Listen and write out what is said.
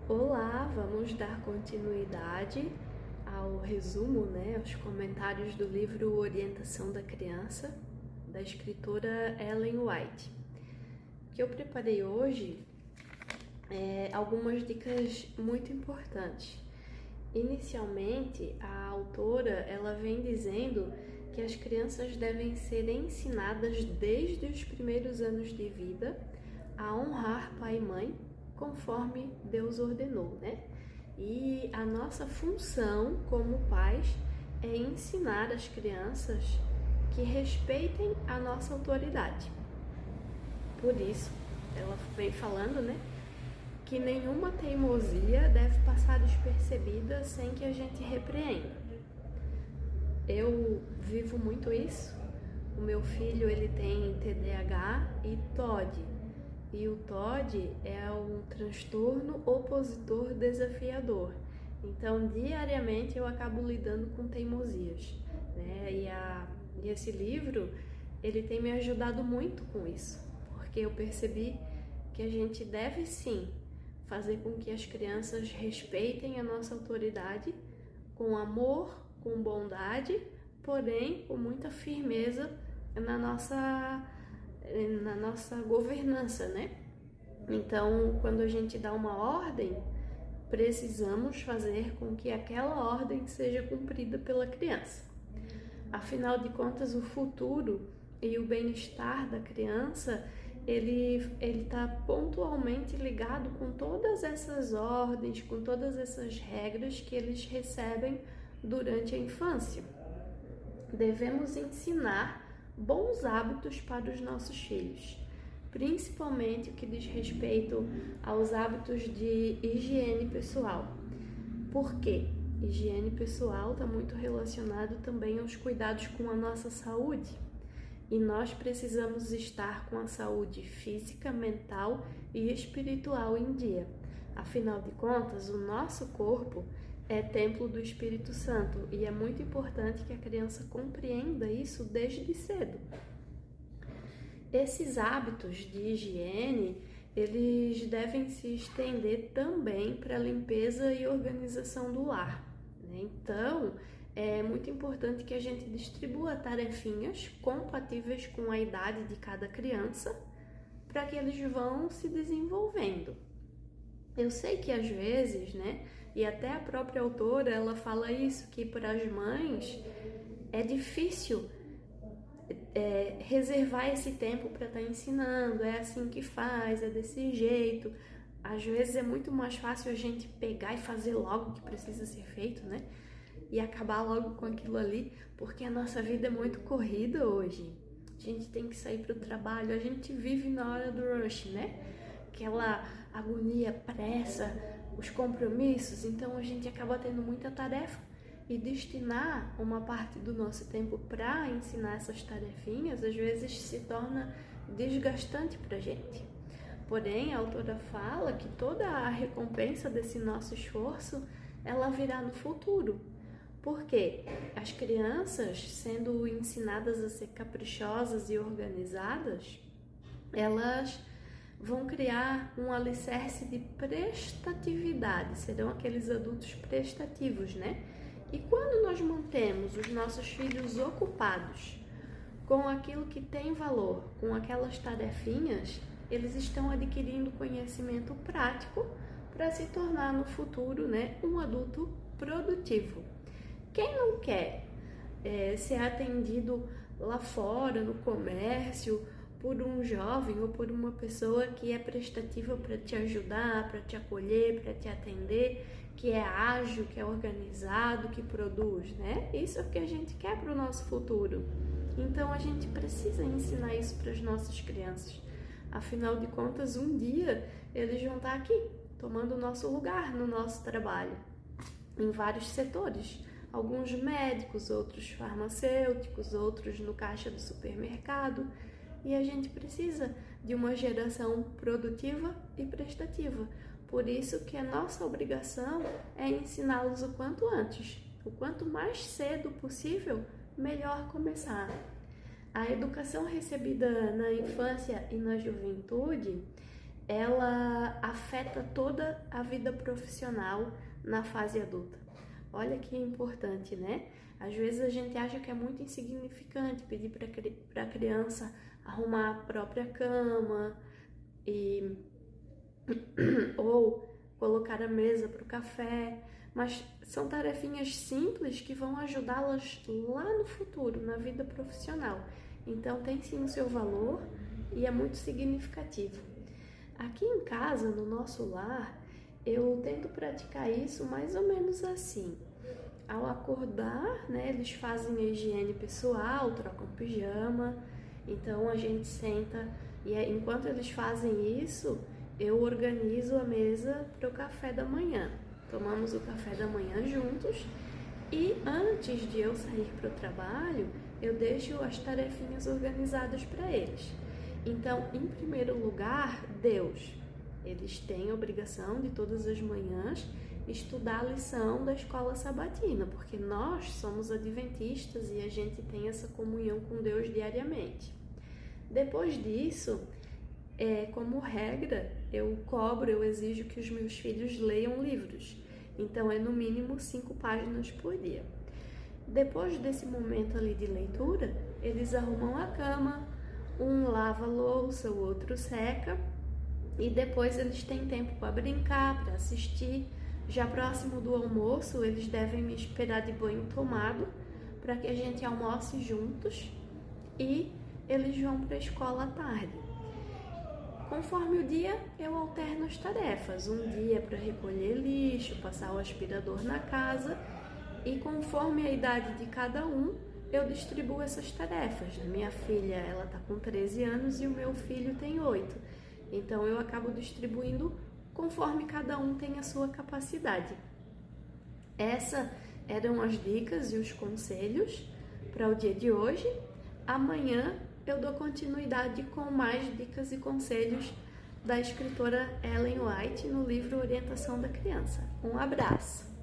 Olá, vamos dar continuidade ao resumo, aos comentários do livro Orientação da Criança, da escritora Ellen White. O que eu preparei hoje é algumas dicas muito importantes. Inicialmente, a autora ela vem dizendo que as crianças devem ser ensinadas desde os primeiros anos de vida a honrar pai e mãe, conforme Deus ordenou, E a nossa função como pais é ensinar as crianças que respeitem a nossa autoridade. Por isso, ela vem falando, que nenhuma teimosia deve passar despercebida sem que a gente repreenda. Eu vivo muito isso. O meu filho, ele tem TDAH e TOD. E o TOD é um transtorno opositor desafiador. Então, diariamente eu acabo lidando com teimosias, E esse livro, ele tem me ajudado muito com isso, porque eu percebi que a gente deve sim fazer com que as crianças respeitem a nossa autoridade com amor, com bondade, porém com muita firmeza na nossa governança, Então, quando a gente dá uma ordem, precisamos fazer com que aquela ordem seja cumprida pela criança. Afinal de contas, o futuro e o bem-estar da criança, ele está pontualmente ligado com todas essas ordens, com todas essas regras que eles recebem durante a infância. Devemos ensinar bons hábitos para os nossos filhos, principalmente o que diz respeito aos hábitos de higiene pessoal. Por quê? Higiene pessoal está muito relacionado também aos cuidados com a nossa saúde. E nós precisamos estar com a saúde física, mental e espiritual em dia. Afinal de contas, o nosso corpo é templo do Espírito Santo e é muito importante que a criança compreenda isso desde cedo. Esses hábitos de higiene, eles devem se estender também para a limpeza e organização do lar, Então, é muito importante que a gente distribua tarefinhas compatíveis com a idade de cada criança para que eles vão se desenvolvendo. Eu sei que às vezes, e até a própria autora, ela fala isso, que para as mães é difícil reservar esse tempo para estar ensinando, é assim que faz, é desse jeito. Às vezes é muito mais fácil a gente pegar e fazer logo o que precisa ser feito, E acabar logo com aquilo ali, porque a nossa vida é muito corrida hoje. A gente tem que sair para o trabalho, a gente vive na hora do rush, Aquela agonia, pressa, os compromissos, então a gente acaba tendo muita tarefa e destinar uma parte do nosso tempo para ensinar essas tarefinhas, às vezes se torna desgastante para a gente. Porém, a autora fala que toda a recompensa desse nosso esforço, ela virá no futuro. Porque as crianças, sendo ensinadas a ser caprichosas e organizadas, elas vão criar um alicerce de prestatividade, serão aqueles adultos prestativos, E quando nós mantemos os nossos filhos ocupados com aquilo que tem valor, com aquelas tarefinhas, eles estão adquirindo conhecimento prático para se tornar no futuro, um adulto produtivo. Quem não quer ser atendido lá fora, no comércio, por um jovem ou por uma pessoa que é prestativa para te ajudar, para te acolher, para te atender, que é ágil, que é organizado, que produz, Isso é o que a gente quer para o nosso futuro. Então a gente precisa ensinar isso para as nossas crianças. Afinal de contas, um dia eles vão estar aqui, tomando o nosso lugar no nosso trabalho, em vários setores. Alguns médicos, outros farmacêuticos, outros no caixa do supermercado. E a gente precisa de uma geração produtiva e prestativa. Por isso que a nossa obrigação é ensiná-los o quanto antes. O quanto mais cedo possível, melhor começar. A educação recebida na infância e na juventude, ela afeta toda a vida profissional na fase adulta. Olha que importante, né? Às vezes a gente acha que é muito insignificante pedir para a criança arrumar a própria cama ou colocar a mesa para o café, mas são tarefinhas simples que vão ajudá-las lá no futuro, na vida profissional. Então tem sim o seu valor e é muito significativo. Aqui em casa, no nosso lar, eu tento praticar isso mais ou menos assim. Ao acordar, né, eles fazem a higiene pessoal, trocam pijama, então a gente senta e enquanto eles fazem isso, eu organizo a mesa para o café da manhã. Tomamos o café da manhã juntos e antes de eu sair para o trabalho, eu deixo as tarefinhas organizadas para eles. Então, em primeiro lugar, Deus. Eles têm a obrigação de todas as manhãs estudar a lição da escola sabatina, porque nós somos adventistas e a gente tem essa comunhão com Deus diariamente. Depois disso, como regra, eu exijo que os meus filhos leiam livros. Então, é no mínimo 5 páginas por dia. Depois desse momento ali de leitura, eles arrumam a cama, um lava a louça, o outro seca, e depois eles têm tempo para brincar, para assistir. Já próximo do almoço, eles devem me esperar de banho tomado para que a gente almoce juntos e eles vão para a escola à tarde. Conforme o dia, eu alterno as tarefas. Um dia para recolher lixo, passar o aspirador na casa e conforme a idade de cada um, eu distribuo essas tarefas. Minha filha, ela está com 13 anos e o meu filho tem 8. Então, eu acabo distribuindo conforme cada um tem a sua capacidade. Essas eram as dicas e os conselhos para o dia de hoje. Amanhã eu dou continuidade com mais dicas e conselhos da escritora Ellen White no livro Orientação da Criança. Um abraço!